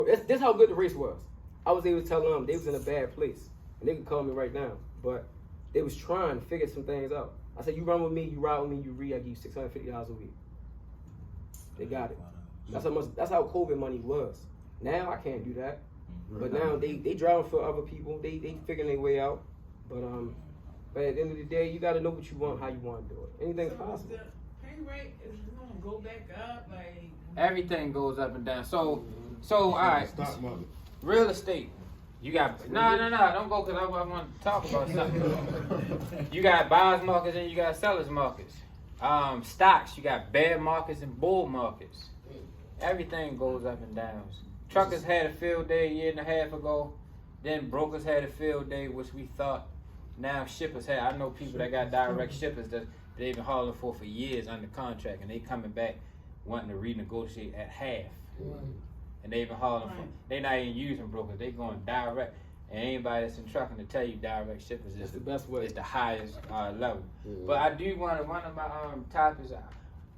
This how good the race was. I was able to tell them they was in a bad place, and they could call me right now, but they was trying to figure some things out. I said, you run with me, you ride with me, you read, I give you $650 a week. They got it. That's how COVID money was. Now I can't do that. But now they driving for other people. They figuring their way out. But at the end of the day, you got to know what you want, how you want to do it. Anything's possible. The pay rate is going to go back up, like everything goes up and down. So all right. Real estate. You got no, don't go because I want to talk about something. You got buyers markets and you got sellers markets. Stocks, you got bear markets and bull markets. Everything goes up and down. Truckers had a field day a year and a half ago. Then brokers had a field day, which we thought. Now shippers had. I know people that got direct shippers that they've been hauling for years under contract, and they coming back wanting to renegotiate at half. And they been hauling for. They not even using brokers. They going direct. And anybody that's in trucking to tell you direct shippers is the best way. It's the highest level. But I do want one of my topics. I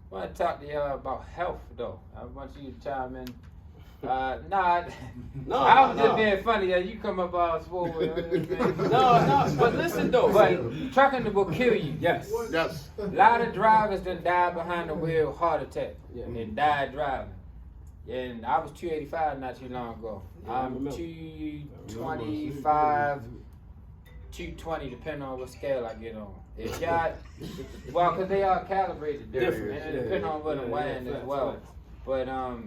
want to talk to y'all about health though. I want you to chime in. I was just being funny. You come up all swole. No. But listen though. But trucking will kill you. Yes. A lot of drivers done died behind the wheel, heart attack, and died driving. And I was 285 not too long ago. I'm 225, 220, depending on what scale I get on. If y'all, well, because they are calibrated different, and depending on what I'm weighing as well. But y'all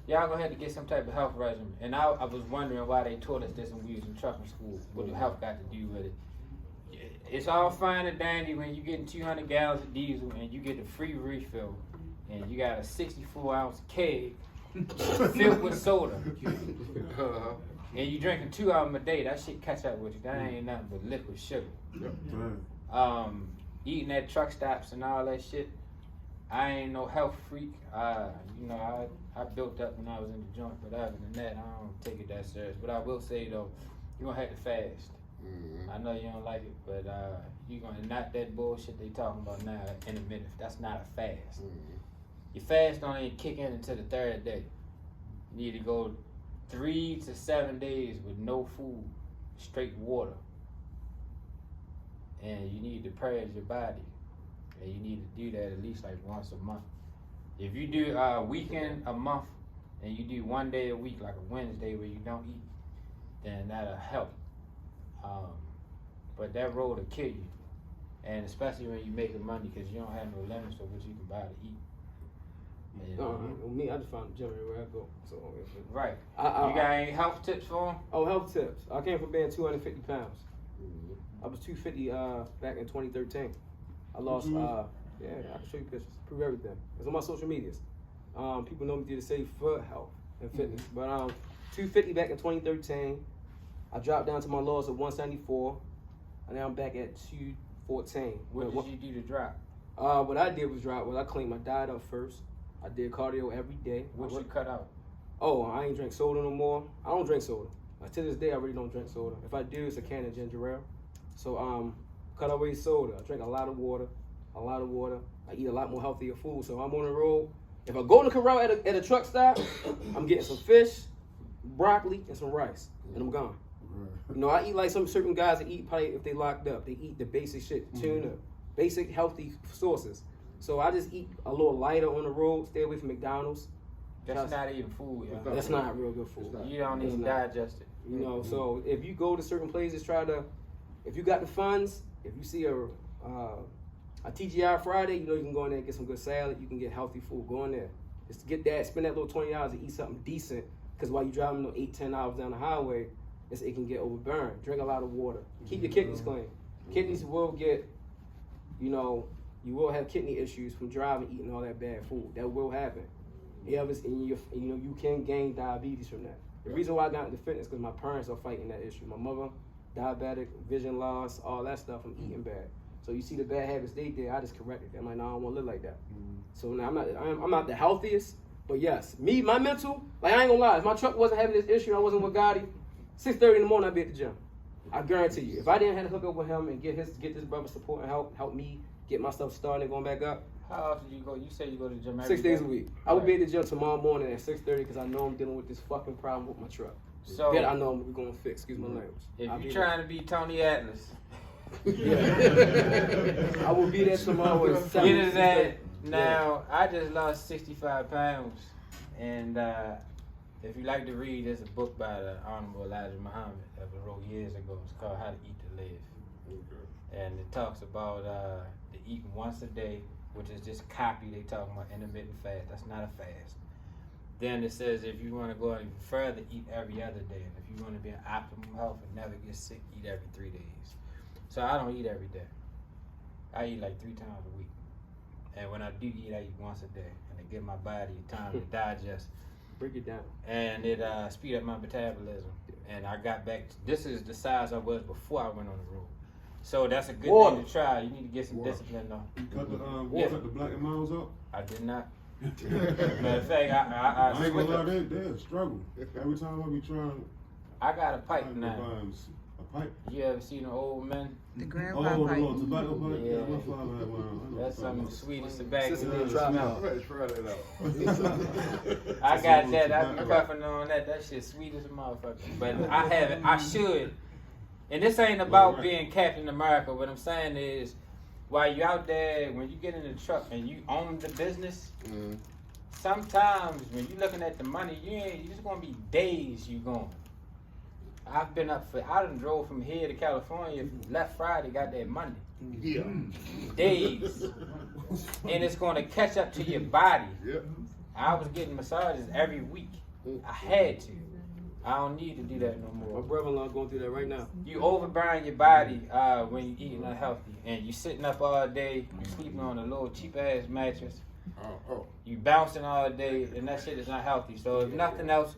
gonna have to get some type of health regimen. And I was wondering why they taught us this when we was in trucking school. What the health got to do with it? It's all fine and dandy when you getting 200 gallons of diesel and you get a free refill. And you got a 64-ounce keg filled with soda. And you drinking 2 of them a day. That shit catch up with you. That ain't nothing but liquid sugar. Eating at truck stops and all that shit. I ain't no health freak. I built up when I was in the joint, but other than that, I don't take it that serious. But I will say though, you're gonna have to fast. I know you don't like it, but you're gonna not that bullshit they talking about now in a minute. That's not a fast. Your fast don't even kick in until the 3rd day. You need to go 3 to 7 days with no food, straight water. And you need to purge your body. And you need to do that at least like once a month. If you do a weekend a month, and you do 1 day a week, like a Wednesday where you don't eat, then that'll help. But that road will kill you. And especially when you're making money, because you don't have no limits of what you can buy to eat. Me, I just found the gym everywhere I go. So right. You got any health tips for them? Oh, health tips. I came from being 250 pounds. I was 250 back in 2013. I lost. I can show you pictures. Prove everything. It's on my social medias. People know me to say for health and fitness. But 250 back in 2013. I dropped down to my lows of 174, and now I'm back at 214. What did you do to drop? What I did was drop. Well, I cleaned my diet up first. I did cardio every day. What you cut out? Oh, I ain't drink soda no more. I don't drink soda. To this day, I really don't drink soda. If I do, it's a can of ginger ale. So cut away soda. I drink a lot of water. I eat a lot more healthier food. So I'm on the road. If I go in the corral at a truck stop, I'm getting some fish, broccoli, and some rice, and I'm gone. You know, I eat like some certain guys that eat probably if they locked up. They eat the basic shit, tuna, basic healthy sources. So I just eat a little lighter on the road, stay away from McDonald's. That's not even food, yo. That's not real good food. You don't even digest it. You know, so if you go to certain places, if you got the funds, if you see a TGI Friday, you know you can go in there and get some good salad, you can get healthy food, go in there. Just to get that, spend that little $20 to eat something decent, because while you're driving 8-10 hours down the highway, it can get overburned. Drink a lot of water. Keep your kidneys clean. Kidneys will get, you will have kidney issues from driving, eating all that bad food. That will happen. You can gain diabetes from that. The reason why I got into fitness because my parents are fighting that issue. My mother, diabetic, vision loss, all that stuff from eating bad. So you see the bad habits they did, I just corrected them. I'm like, no, I don't want to live like that. So now I'm not the healthiest, but yes, my mental, like I ain't gonna lie, if my truck wasn't having this issue, I wasn't with Gotti, 6:30 in the morning I'd be at the gym. I guarantee you, if I didn't have to hook up with him and get this brother support and help me get my stuff started and going back up, How often do you go? You say you go to the gym every 6 days day? a week. I will be at the gym tomorrow morning at 6:30 because I know I'm dealing with this fucking problem with my truck. So that I know we're gonna fix. Excuse my language. if I'll you're be trying to be Tony Atlas, I will be there tomorrow at 7. get his ass. Now I just lost 65 pounds, and if you like to read, there's a book by the Honorable Elijah Muhammad that was wrote years ago. It's called How to Eat to Live, and it talks about the eating once a day, which is just copy. They talking about intermittent fast. That's not a fast. Then it says if you want to go even further, eat every other day. And if you want to be in optimum health and never get sick, eat every 3 days. So I don't eat every day. I eat like 3 times a week. And when I do eat, I eat once a day. And it give my body time to digest. Break it down. And it speed up my metabolism. And I got back, this is the size I was before I went on the road. So that's a good thing to try. You need to get some discipline though. You cut the cut the black and miles up? I did not. Matter of fact, I ain't gonna lie, they're a struggle. Every time I be trying, I got a pipe now. A pipe? You ever seen an old man? The Oh, grandpa the pipe. little tobacco pipe? Yeah. My father had one. That's some sweet as tobacco. Sister It didn't try smell. Try that out. I got that. I be puffing on that. That shit sweet as a motherfucker. But I haven't. I should. And this ain't about being Captain America. What I'm saying is, while you out there, when you get in the truck and you own the business, sometimes when you looking at the money, you just gonna be days you going. I done drove from here to California, left Friday, got that Monday. Yeah. Days. And it's gonna catch up to your body. Yeah. I was getting massages every week. I had to. I don't need to do that no My more. brother-in-law going through that right now. You overburn your body when you eating unhealthy, and you sitting up all day. You sleeping on a little cheap ass mattress. You bouncing all day, and that shit is not healthy. So if nothing else,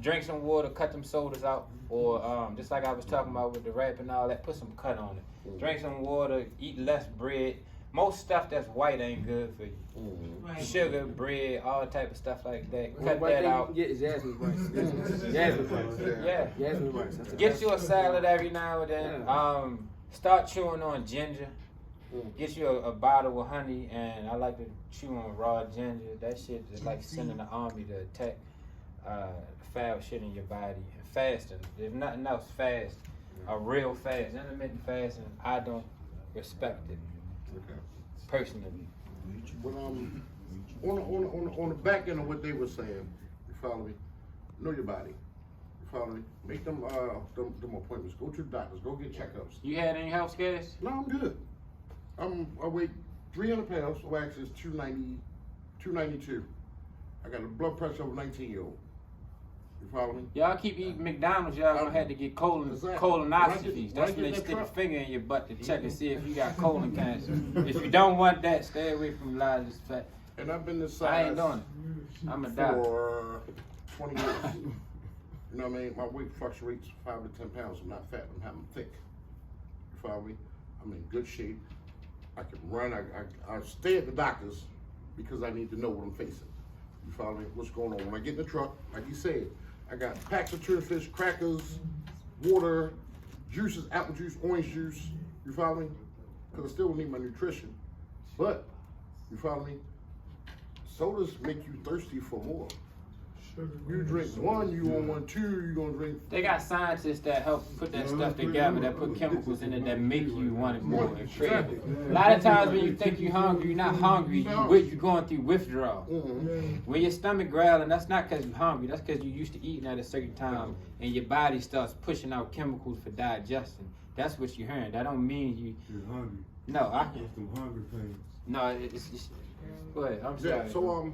drink some water, cut them sodas out, or just like I was talking about with the rap and all that, put some cut on it. Drink some water, eat less bread. Most stuff that's white ain't good for you. Right. Sugar, bread, all type of stuff like that. The Cut right that thing you out. can get is jasmine rice. Jasmine rice. Yeah. Jasmine rice. That's the Get best. you a salad every now and then. Yeah. Start chewing on ginger. Get you a bottle of honey, and I like to chew on raw ginger. That shit is like sending the army to attack foul shit in your body. And fasting, if nothing else, fast. A real fast, intermittent fasting. I don't respect it personally. But on the back end of what they were saying, you follow me? Know your body. You follow me? Make them appointments. Go to the doctors. Go get checkups. You had any health scares? No, I'm good. I weigh 300 pounds. Wax is 292. I got a blood pressure of a 19-year-old. You follow me? Y'all keep eating McDonald's, y'all gonna have to get colonoscopies. That's when they stick a finger in your butt to check and see if you got colon cancer. If you don't want that, stay away from large fat. And I've been this size I ain't doing it. I'm a doctor. for 20 years. You know what I mean? My weight fluctuates 5 to 10 pounds. I'm not fat. I'm thick. You follow me? I'm in good shape. I can run. I stay at the doctor's because I need to know what I'm facing. You follow me? What's going on? When I get in the truck, like you said, I got packs of tuna fish, crackers, water, juices, apple juice, orange juice. You follow me? Because I still need my nutrition. But, you follow me? Sodas make you thirsty for more. You drink one, you want one, two, you gonna drink. They got scientists that help put that stuff together, that put chemicals in it that make you want it more and crave it. A lot of times when you think you're hungry, you're not hungry, you're going through withdrawal. When your stomach growling, that's not because you're hungry, that's because you're used to eating at a certain time and your body starts pushing out chemicals for digestion. That's what you're hearing. That don't mean You're hungry. No, That's them hungry pains. No, it's just, go ahead, I'm sorry. Yeah, so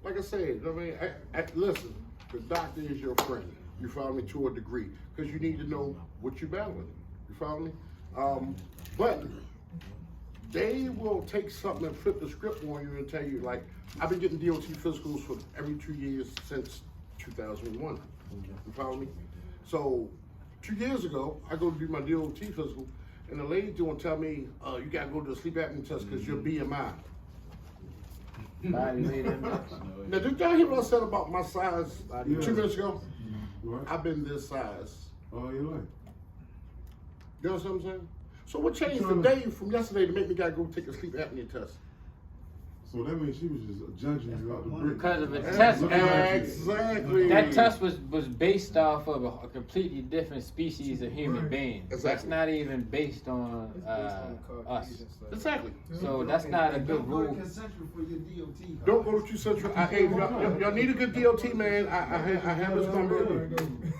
like I said, you know what I mean? Listen, the doctor is your friend. You follow me, to a degree, because you need to know what you're battling. You follow me? But they will take something and flip the script on you and tell you, like, I've been getting DOT physicals for every 2 years since 2001. You follow me? So 2 years ago, I go to do my DOT physical, and the lady gonna tell me, you gotta go to the sleep apnea test because your BMI. Body weight index. Now, did y'all hear what I said about my size 2 minutes ago? Right? I've been this size. All your life. You know what I'm saying? So what changed today from yesterday to make me gotta go take a sleep apnea test? So that means she was just judging you out the brick. Because of a test. Exactly. That test was based off of a completely different species of human being. That's Exactly. not even based on us. Exactly. So that's not a good rule. Don't go to Q Central. Hey, y'all need a good DOT, man. I have his number.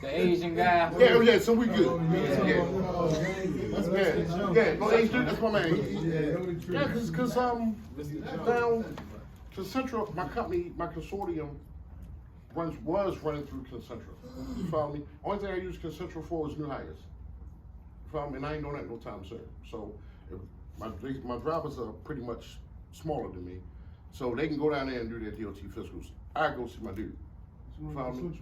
The Asian guy. Yeah, so we good. Yeah. No, Asian, that's my man. Yeah, cause down to Central, my company, my consortium was running through Concentral. You follow me? Only thing I use Concentral for is new hires. You follow me? And I ain't doing that no time soon. So my drivers are pretty much smaller than me, so they can go down there and do their DOT physicals. I go see my dude. You follow me?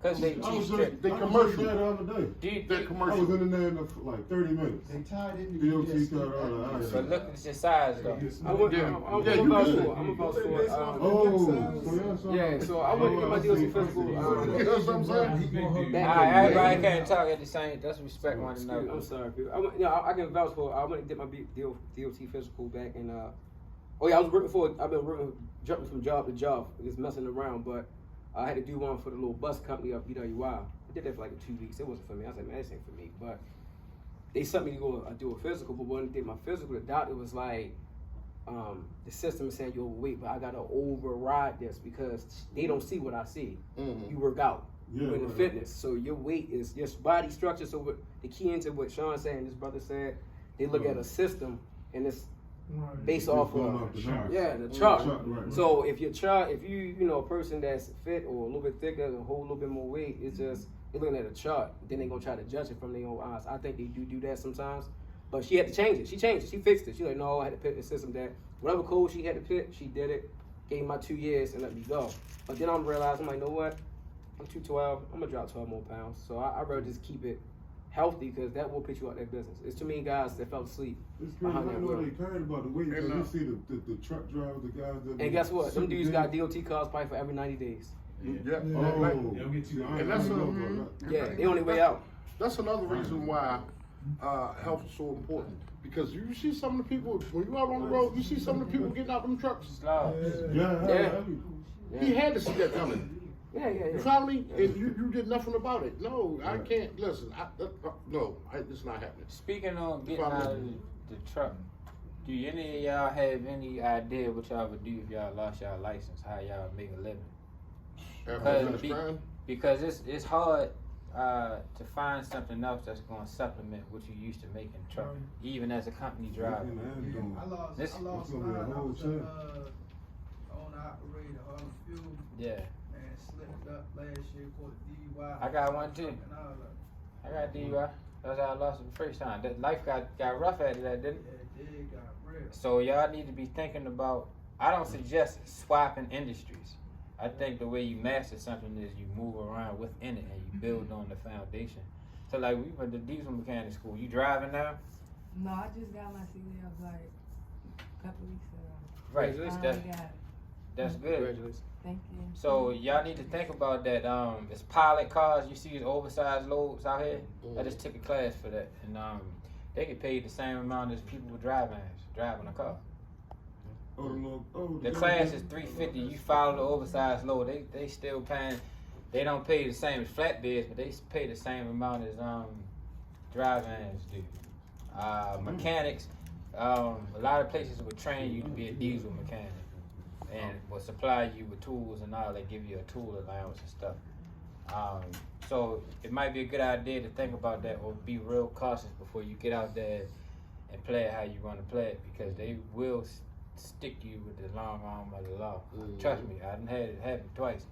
Because they They commercial. The other day. They're I was commercial. in there for like 30 minutes. They tied in DOT cut all the But look at your size though. I went, Yeah. I'm Yeah, you about good. for. I'm about for. Oh, Yeah, so I went to get my DOT physical. You know what I'm saying? Back Everybody can't talk at the same. Let's respect one Excuse- another. I'm sorry, people. I can vouch for. I went and did my DOT physical back in. Oh yeah, I've been jumping from job to job, just messing around. But I had to do one for the little bus company up BWI. I did that for like 2 weeks. It wasn't for me. I was like, man, this ain't for me. But they sent me to go do a physical. But when I did my physical, the doctor was like, the system is saying you're overweight, but I gotta override this because they don't see what I see. Mhm. You work out. Yeah, You're in right. fitness, so your weight is your body structure. So what the key into what Sean said and his brother said, they look at a system and it's based off going of off the chart. the chart. Right. So if your chart, if you a person that's fit or a little bit thicker and hold a little bit more weight, it's just they're looking at a chart. Then they're gonna try to judge it from their own eyes. I think they do that sometimes, but she had to change it. She changed it. She fixed it. She like, no, I had to pick the system that whatever code she had to pick, she did it. Gave my 2 years and let me go. But then I'm realizing, I'm like, you know what? I'm 212. I'm gonna drop 12 more pounds. So I'd rather just keep it healthy because that will put you out of that business. It's too many guys that fell asleep It's crazy. I behind that know wheel. they cared about the weight because you see the truck drivers, the guys that. And guess what? Them super dudes big. got DOT cars probably for every 90 days. Yeah. Oh, And that's Yeah, they on their way out. That's another reason why health is so important. Because you see some of the people, when you out on the road, you see some of the people getting out them trucks. He had to see that coming. Yeah. You follow me? And you did nothing about it. No, I can't. Listen, it's not happening. Speaking on getting out of the truck, do any of y'all have any idea what y'all would do if y'all lost y'all license? How y'all make a living? Because it's hard to find something else that's going to supplement what you used to make in truck, even as a company driver. I lost This- mine. I was owner operator, fuel. Yeah, Man, slipped up last year, caught a DUI. I got one too. And all that. I got DUI. That's how I lost it the first time. That life got rough after that, didn't it? Yeah, it did, got real. So y'all need to be thinking about. I don't suggest swapping industries. I think the way you master something is you move around within it and you build on the foundation. So like we went to diesel mechanic school. You driving now? No, I just got my CDL like a couple weeks ago. Right. Finally got it. That's good. Congratulations. Thank you. So y'all need to think about that. It's pilot cars. You see these oversized loads out here. I just took a class for that, and they get paid the same amount as people with driving a car. The class is $350. You follow the oversized load. They still paying. They don't pay the same as flatbeds, but they pay the same amount as drive-ins do. Mechanics. A lot of places will train you to be a diesel mechanic and will supply you with tools and all. They give you a tool allowance and stuff. So it might be a good idea to think about that or be real cautious before you get out there and play it how you want to play it, because they will stick you with the long arm of the law. Trust me, I done had it happen twice.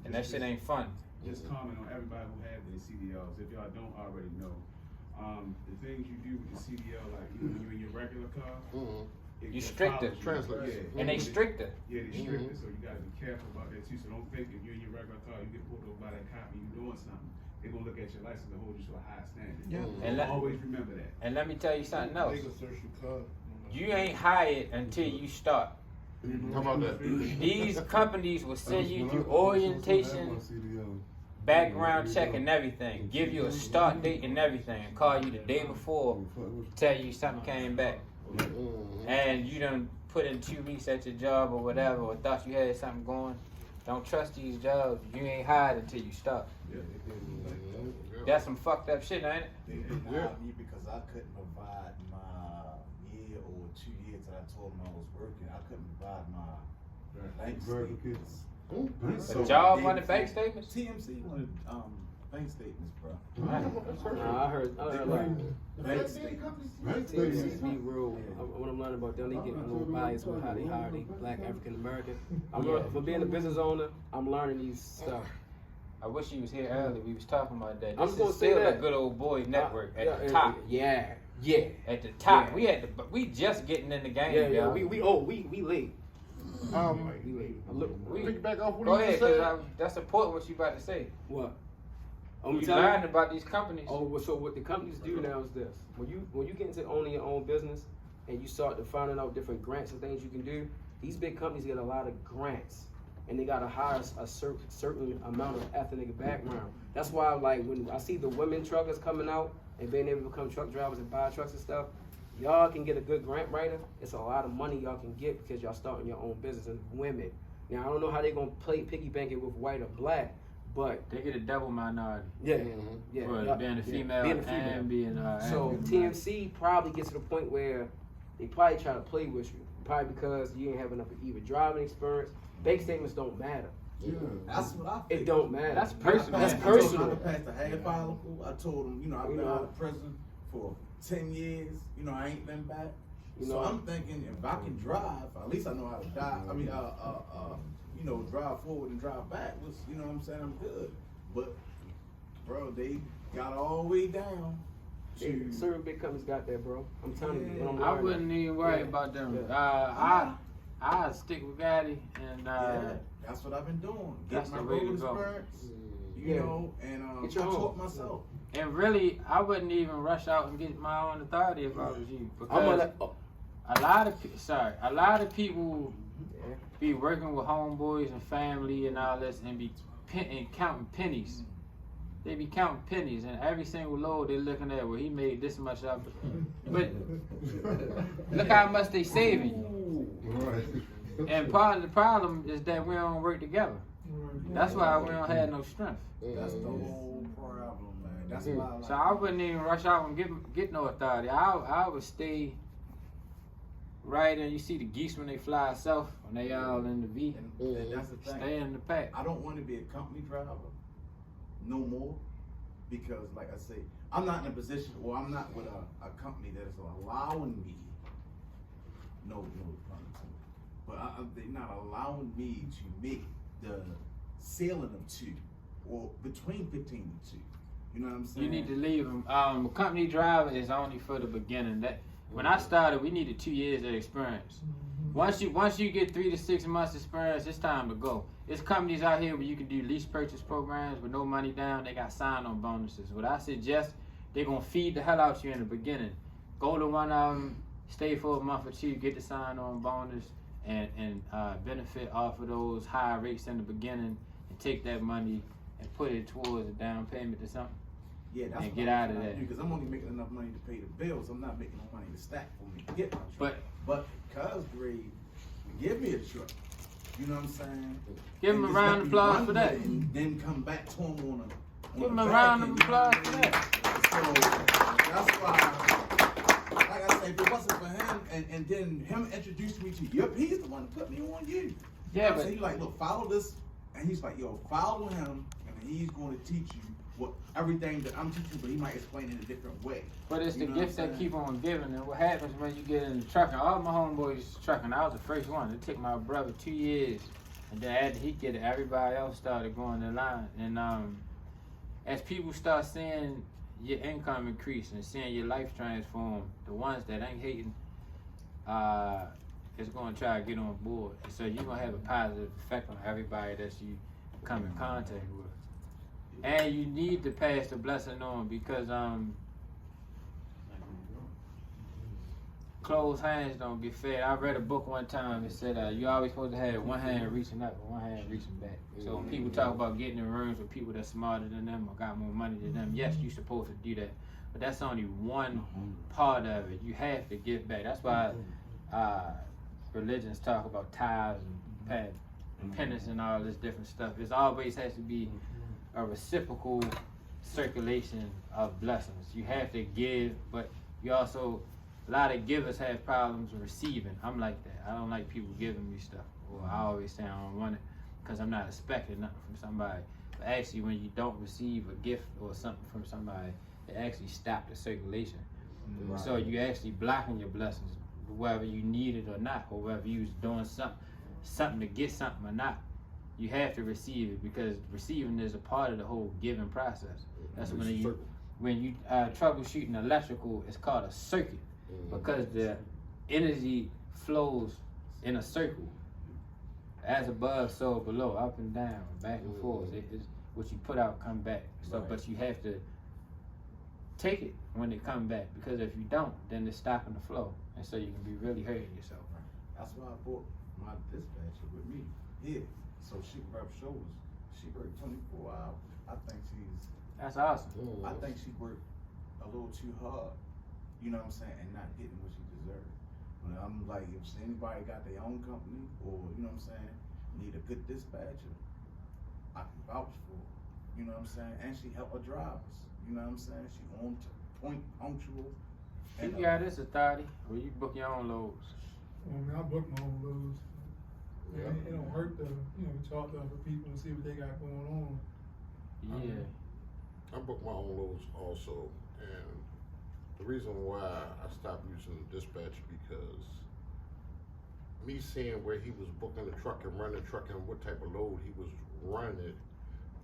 And that shit ain't fun. Just comment on everybody who have their CDLs, if y'all don't already know. The things you do with the CDL, like even when you're in your regular car, You stricter. Translate. And they stricter. Yeah, they stricter, so you gotta be careful about that too. So don't think if you're in your regular car, you get pulled over by that cop and you doing something, they're gonna look at your license and hold you to a high standard. And Always remember that. And let me tell you something else. They can search your car. You ain't hired until you start. How about that? These companies will send you through orientation, background check and everything, give you a start date and everything, and call you the day before, tell you something came back. and you done put in 2 weeks at your job or whatever, or thought you had something going, don't trust these jobs. You ain't hired until you start. That's some fucked up shit, ain't it? They didn't hire me because I couldn't provide my year or 2 years that I told them I was working. I couldn't provide my bank statements. A job on the bank statements? TMC wanted bank statements, bro. Nah, I heard like Bank statements. TNCs be real. What I'm learning about them, they get a little biased with how they hire they black African American. For being a business owner, I'm learning these stuff. I wish he was here earlier. We was talking about that. I'm This gonna is say still a that. good old boy network at the Yeah, top. Yeah. At the top. Yeah. We just getting in the game, Yeah. y'all. We late. We late. Pick back off what Go you ahead, just said. cause that's important what you about to say. What? You learning about these companies. Oh, well, so what the companies do now is this: when you get into owning your own business and you start to finding out different grants and things you can do, these big companies get a lot of grants, and they gotta hire a certain amount of ethnic background. That's why, like, when I see the women truckers coming out and being able to become truck drivers and buy trucks and stuff, y'all can get a good grant writer. It's a lot of money y'all can get because y'all starting your own business as women. Now I don't know how they gonna play piggy bank it with white or black. But they get a double minority. Yeah, For being a female and being so TMC probably gets to the point where they probably try to play with you, probably because you ain't have enough either driving experience. Bank statements don't matter. Yeah, that's what I think. It don't matter. That's personal. That's I personal. passed the half follicle. I told him, I've been out of prison for 10 years. I ain't been back. So I'm thinking if I can drive, at least I know how to drive. I mean, drive forward and drive backwards. You know what I'm saying? I'm good. But, bro, they got all the way down. Certain big companies got that, bro. I'm telling you. What I'm I learning. wouldn't even worry about them. Yeah. I stick with Gotti and that's what I've been doing. That's Get my the way to road go. experience. And Get your I own. taught myself. And really, I wouldn't even rush out and get my own authority if I was you, because a lot of people be working with homeboys and family and all this and be counting pennies. They be counting pennies, and every single load they looking at, well, he made this much up. But look how much they saving you. And part of the problem is that we don't work together. That's why we don't have no strength. That's the whole problem, man. That's why. So I wouldn't even rush out and get no authority. I would stay right, and you see the geese when they fly south, when they all in the V. And that's the thing. Stay in the pack. I don't want to be a company driver no more, because, like I say, I'm not in a position, or I'm not with a company that is allowing me. No, but they're not allowing me to make the ceiling of 2, or between 15 and 2. You know what I'm saying? You need to leave them. A company driver is only for the beginning. That when I started, we needed 2 years of experience. Once you get 3 to 6 months experience, it's time to go. There's companies out here where you can do lease purchase programs with no money down. They got sign-on bonuses. What I suggest, they're gonna feed the hell out you in the beginning. Go to one of them, stay for a month or 2, get the sign-on bonus, and benefit off of those high rates in the beginning, and take that money and put it towards a down payment or something. Yeah, that's and what get I'm out of trying to that. do, because I'm only making enough money to pay the bills. I'm not making no money to stack for me to get my truck. But because Grade give me a truck, you know what I'm saying? Give him a And round of just let me applause run for that. with it, and then come back to him on a Give him a round of applause for that. So that's why, like I say, if it wasn't for him, and then him introduced me to you, he's the one that put me on you. Yeah, but he's like, look, follow this, and he's like, yo, follow him, and he's going to teach you what everything that I'm teaching, but he might explain it in a different way. But it's the You know gifts what I'm that saying? keep on giving, and what happens when you get into trucking. All my homeboys trucking. I was the first one. It took my brother 2 years, and then after he get it, everybody else started going in line. And as people start seeing your income increase and seeing your life transform, the ones that ain't hating, is going to try to get on board. And so you're going to have a positive effect on everybody that you come in contact with. And you need to pass the blessing on, because closed hands don't get fed. I read a book one time that said you always supposed to have one hand reaching up and one hand reaching back. So when people talk about getting in rooms with people that's smarter than them or got more money than them, yes, you're supposed to do that. but that's only one part of it. You have to give back. That's why religions talk about tithes and penance and all this different stuff. It always has to be a reciprocal circulation of blessings. You have to give, but you also, a lot of givers have problems receiving. I'm like that. I don't like people giving me stuff. Or I always say I don't want it because I'm not expecting nothing from somebody. But actually, when you don't receive a gift or something from somebody, it actually stops the circulation. Right. So you actually blocking your blessings, whether you need it or not, or whether you was doing something to get something or not. You have to receive it because receiving is a part of the whole giving process. That's when you troubleshooting electrical, it's called a circuit because the energy flows in a circle, as above, so below, up and down, back and forth. It's what you put out come back. So, but you have to take it when it come back because if you don't, then it's stopping the flow, and so you can be really hurting yourself. That's why I brought my dispatcher with me here, so she can rub shoulders. She worked 24 hours. I think That's awesome. I think she worked a little too hard, you know what I'm saying, and not getting what she deserved. But I'm like, if anybody got their own company or, you know what I'm saying, need a good dispatcher, I can vouch for her. You know what I'm saying? And she help her drivers. You know what I'm saying? She on point, punctual. You got this authority where you book your own loads. I mean, I book my own loads. Yeah. It don't hurt to, talk to other people and see what they got going on. Yeah. I book my own loads also, and the reason why I stopped using the dispatcher because me seeing where he was booking the truck and running the truck and what type of load he was running it,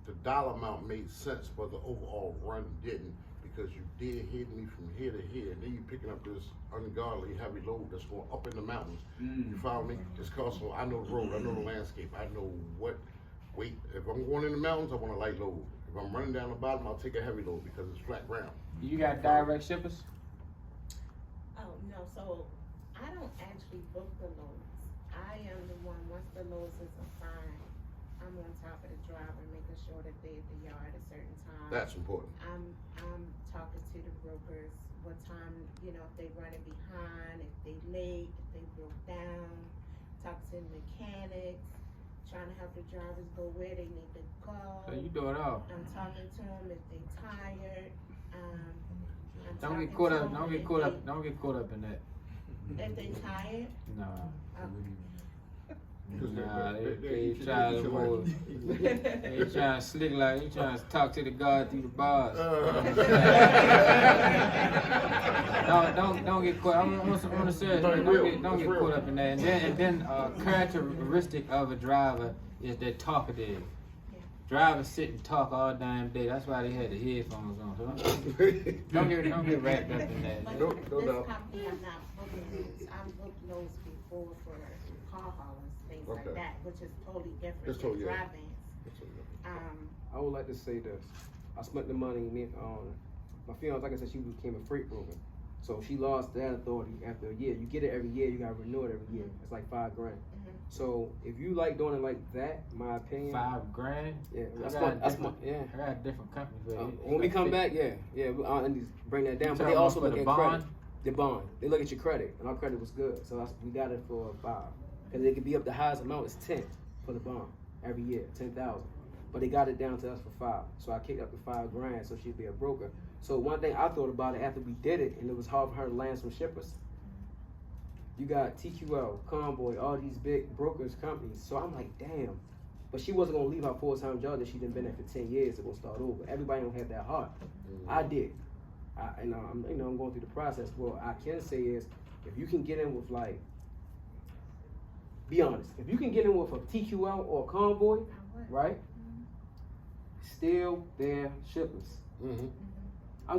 the dollar amount made sense, but the overall run didn't because you did hit me from here to here, and then you picking up this ungodly heavy load that's going up in the mountains. You follow me? It's costing. I know the road, I know the landscape, I know what weight. If I'm going in the mountains, I want a light load. If I'm running down the bottom, I'll take a heavy load because it's flat ground. You got direct shippers? Oh, no, so I don't actually book the loads. I am the one, once the loads is assigned, I'm on top of the driver, making sure that they're at the yard at a certain time. That's important. I'm talking to the brokers, what time, if they running behind, if they late, if they broke down, talk to the mechanics, trying to help the drivers go where they need to go. So you do it all. I'm talking to them if they tired. Don't get caught up. Don't get caught up. Don't get caught up in that. If they tired. No. They trying to move. They trying to slick like you trying to talk to the God through the bars. Don't get caught. I'm on the serious. Don't get caught up in that. And then characteristic of a driver is they're talkative. Drivers sit and talk all damn day. That's why they had the headphones on. So don't get wrapped up in that. But this company, I'm not booking loads. I've booked loads before for car haulers, things like that, which is totally different It's totally than different. driving. I would like to say this. I spent the money, my fiance, like I said, she became a freight broker. So she lost that authority after a year. You get it every year, you gotta renew it every year. It's like $5,000. So if you like doing it like that, my opinion. $5,000? Yeah, I got a different company for it. When we come back, I'll just bring that down. But they also look at credit. The bond. They look at your credit, and our credit was good. So we got it for 5. Because it could be up the highest amount is 10 for the bond every year, 10,000. But they got it down to us for 5. So I kicked up to $5,000 so she'd be a broker. So one thing I thought about it after we did it, and it was hard for her to land some shippers. You got TQL, Convoy, all these big brokers companies. So I'm like, damn. But she wasn't gonna leave her full-time job that she'd been there for 10 years to go start over. Everybody don't have that heart. I did. I'm going through the process. What I can say is, if you can get in with be honest. If you can get in with a TQL or a Convoy, right? Still their shippers.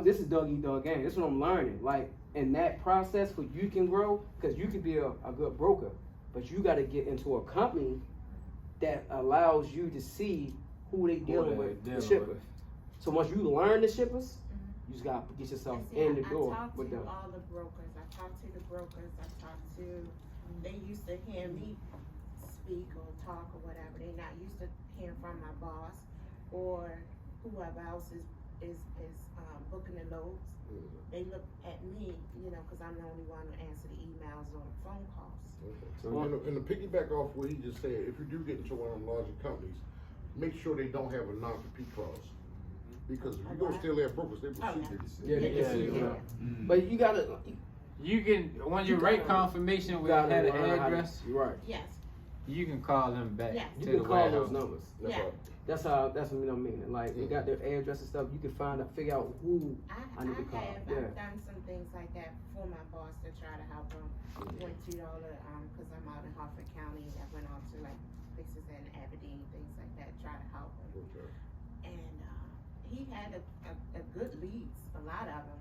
This is dog eat dog game. This is what I'm learning. Like in that process, for you can grow, because you can be a good broker, but you got to get into a company that allows you to see who they dealing with, the shippers. So once you learn the shippers, you just got to get yourself in the door with them. I talk to all the brokers. I talk to the brokers. They used to hear me speak or talk or whatever. They're not used to hearing from my boss or whoever else is is booking the loads. They look at me, you know, because I'm the only one who answer the emails or the phone calls. Okay. So And to piggyback off what he just said, if you do get into one of them larger companies, make sure they don't have a non-compete clause. Because if you go steal their brokers, they will sue you. Yeah, they can see Yeah. you. But you gotta. You can, when your rate confirmation will have an address, You're right. Yes, you can call them back Yes. to You the can call those warehouse. numbers. yeah. That's how. That's what I mean. Like they got their address and stuff. You can find out, figure out who I need to call. I've Yeah. done some things like that for my boss to try to help him. Went to all the, cause I'm out in Hartford County, I went out to like places in Aberdeen, things like that, try to help him. Okay. And, he had a good leads, a lot of them.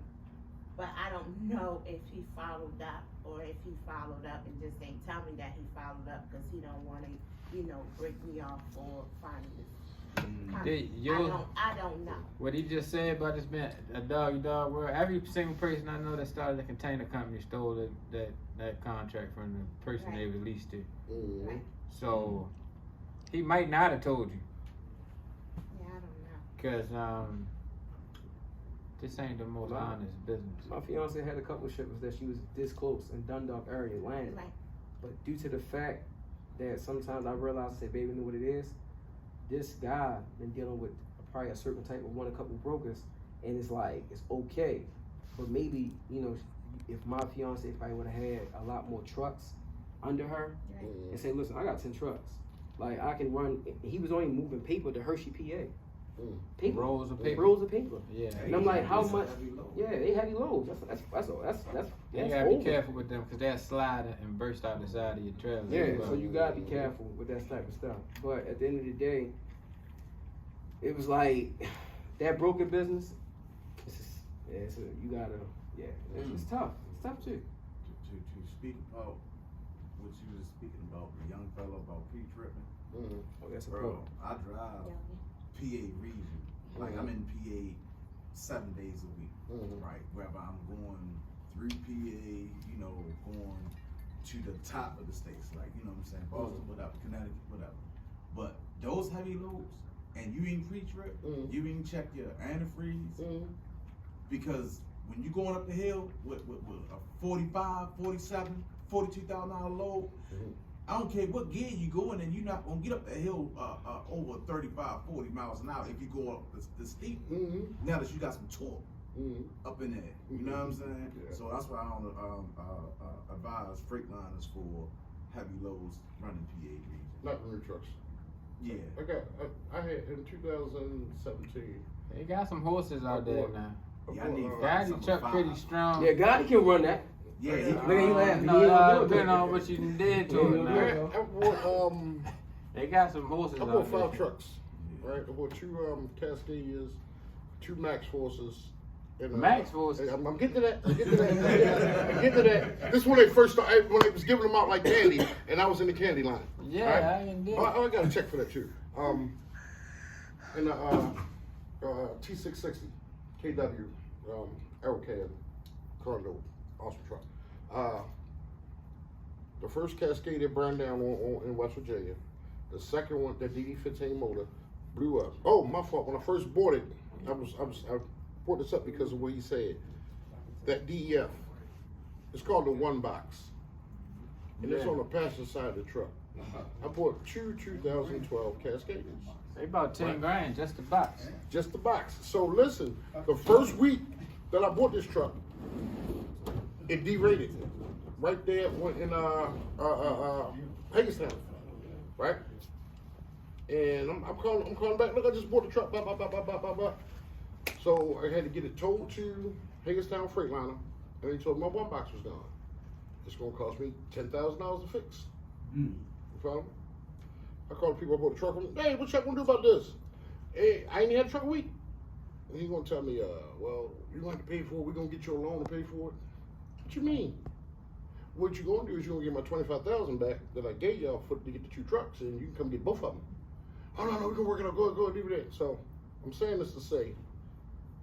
But I don't know if he followed up or if he followed up and just ain't tell me that he followed up because he don't wanna, you know, break me off for finding this. I don't know. What he just said about this being a dog world, every single person I know that started a container company stole that contract from the person they released it. Right. So he might not have told you. Yeah, I don't know. Cause this ain't the most honest business. My fiance had a couple of shippers that she was this close in Dundalk area landing. Right. But due to the fact that sometimes I realize, I say, baby, know what it is? This guy been dealing with probably a certain type of a couple brokers, and it's like, it's okay. But maybe, you know, if my fiance probably would have had a lot more trucks under her, Right. and say, listen, I got 10 trucks. Like, I can run, he was only moving paper to Hershey, PA. Paper. Rolls of paper. Rolls of paper. Yeah. And I'm like, how much? Yeah, they heavy loads. That's You gotta be careful with them because they'll slide and burst out the side of your trailer. Yeah, so you gotta be careful with that type of stuff. But at the end of the day, it was like that broker business. You gotta, it's tough. It's tough too. To speak about what you was speaking about, the young fella about pre-tripping. Oh, that's a Bro, problem. I drive PA region. Like I'm in PA 7 days a week, right? Whether I'm going through PA, you know, going to the top of the states, like, you know what I'm saying, Boston, whatever, Connecticut, whatever. But those heavy loads, and you ain't pre-trip, you ain't check your antifreeze, because when you going up the hill with a 45, 47, $42,000 load, I don't care what gear you go in, and you're not gonna get up the hill over 35, 40 miles an hour if you go up the steep. Now that you got some torque up in there, you know what I'm saying? Yeah. So that's why I don't advise freight liners for heavy loads running PA region. Not rear trucks. Yeah. I had in 2017. They got some horses out there now. Yeah, I need Gotti truck pretty strong. Yeah, God can run that. Yeah, Look at you laughing. No, depending on what you done did to it now. I bought They got some horses I out bought there. 5 trucks. Right, I bought 2 Cascadias, 2 Max Forces. And, Max Forces? I'm getting to that. I'm getting to that. This is when they first started, when they was giving them out like candy, and I was in the candy line. Yeah, right? I didn't do I got a check for that too. And T660 KW Aerocab Condo, awesome truck. The first Cascade that burned down in West Virginia. The second one, the DD15 motor, blew up. Oh, my fault. When I first bought it, I brought this up because of what he said. That DEF, it's called the one box, and it's on the passenger side of the truck. I bought 2 2012 Cascades. They about 10 grand just the box. Just the box. So listen, the first week that I bought this truck, it derated. Right there in Hagerstown, right? And I'm calling back. Look, I just bought the truck. Blah, blah, blah, blah, blah, blah, blah. So I had to get it towed to Hagerstown Freightliner, and they told me my one box was gone. It's gonna cost me $10,000 to fix. You follow me? I called the people I bought the truck from. Hey, what truck gonna do about this? Hey, I ain't had a truck a week. And he's gonna tell me, well, you gonna have to pay for it. We're gonna get you a loan to pay for it. What you mean? What you gonna do is you're gonna get my $25,000 back that I gave y'all to get the 2 trucks, and you can come get both of them. Oh no, we're gonna work it out. Go ahead, do that. So I'm saying this to say,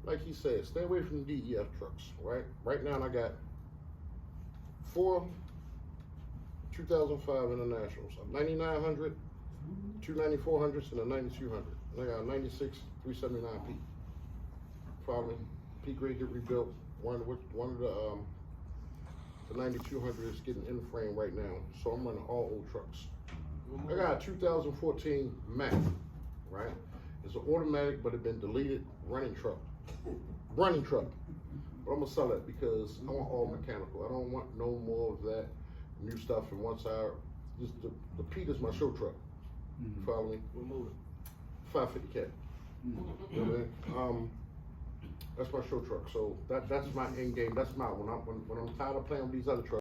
like he said, stay away from the DEF trucks. Right? Right now, I got 4 2005 Internationals, a 9900, 2 9400s, and a 9200. And I got a 96 379P. Follow me? P grade get rebuilt. One of the 9200 is getting in frame right now. So I'm running all old trucks. I got a 2014 Mac, right? It's an automatic, but it been deleted running truck. Running truck. But I'm gonna sell it because I want all mechanical. I don't want no more of that new stuff. And once just the Pete is my show truck. Follow me? We'll move it. 550 cat. You know what I mean? That's my show truck. So that's my end game. That's my when I'm tired of playing with these other trucks.